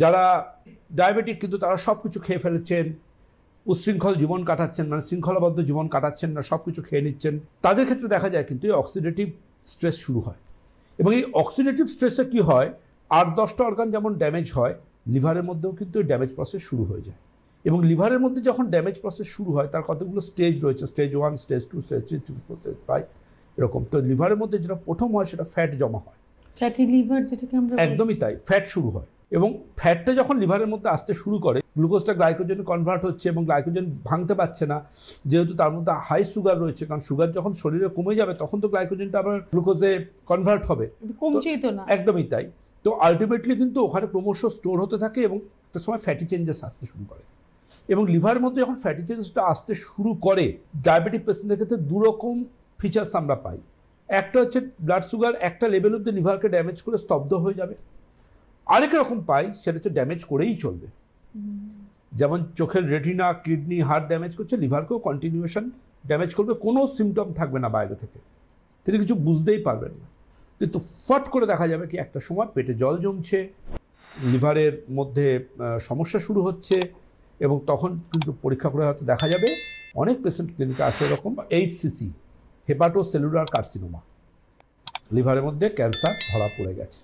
যারা ডায়াবেটিক কিন্তু তারা সব কিছু খেয়ে ফেলেছেন, উশৃঙ্খল জীবন কাটাচ্ছেন, মানে শৃঙ্খলাবদ্ধ জীবন কাটাচ্ছেন না, সব কিছু খেয়ে নিচ্ছেন, তাদের ক্ষেত্রে দেখা যায় কিন্তু এই অক্সিডেটিভ স্ট্রেস শুরু হয়। এবং এই অক্সিডেটিভ স্ট্রেসে কি হয়, 8-10টা অর্গান যেমন ড্যামেজ হয়, লিভারের মধ্যেও কিন্তু এই ড্যামেজ প্রসেস শুরু হয়ে যায়। এবং লিভারের মধ্যে যখন ড্যামেজ প্রসেস শুরু হয় তার কতগুলো স্টেজ রয়েছে, stage 1, stage 2, stage 3, stage 4, stage 5 এরকম। তো লিভারের মধ্যে যেটা প্রথম হয় সেটা ফ্যাট জমা হয়, ফ্যাটি লিভার যেটাকে আমরা একদমই তাই, ফ্যাট শুরু হয়। এবং ফ্যাটটা যখন লিভারের মধ্যে আসতে শুরু করে, গ্লুকোজটা গ্লাইকোজেনে কনভার্ট হচ্ছে এবং গ্লাইকোজেন ভাঙতে পারছে না, যেহেতু তার মধ্যে হাই সুগার রয়েছে, কারণ সুগার যখন শরীরে কমে যাবে তখন তো গ্লাইকোজেনটা আবার গ্লুকোজে কনভার্ট হবে, কমছেই তো না। একদমই তাই। তো আলটিমেটলি কিন্তু ওখানে ক্রমশ স্টোর হতে থাকে এবং একটা সময় ফ্যাটি চেঞ্জেস আসতে শুরু করে। এবং লিভারের মধ্যে যখন ফ্যাটি চেঞ্জেসটা আসতে শুরু করে, ডায়াবেটিক পেশেন্টদের ক্ষেত্রে দুরকম ফিচার্স আমরা পাই। একটা হচ্ছে ব্লাড সুগার একটা লেভেল অব্দি লিভারকে ড্যামেজ করে স্তব্ধ হয়ে যাবে। আরেক রকম পাই, সেটা হচ্ছে ড্যামেজ করেই চলবে। যেমন চোখের রেটিনা, কিডনি, হার্ট ড্যামেজ করছে, লিভারকেও কন্টিনিউশন ড্যামেজ করবে, কোনো সিমটম থাকবে না বাইরে থেকে, তিনি কিছু বুঝতেই পারবেন না। কিন্তু ফট করে দেখা যাবে কি একটা সময় পেটে জল জমছে, লিভারের মধ্যে সমস্যা শুরু হচ্ছে, এবং তখন কিন্তু পরীক্ষা করে হয়তো দেখা যাবে অনেক পেশেন্ট ক্লিনিকে আসে এরকম HCC, হেপাটোসেলুলার কার্সিনোমা, লিভারের মধ্যে ক্যান্সার ধরা পড়ে গেছে।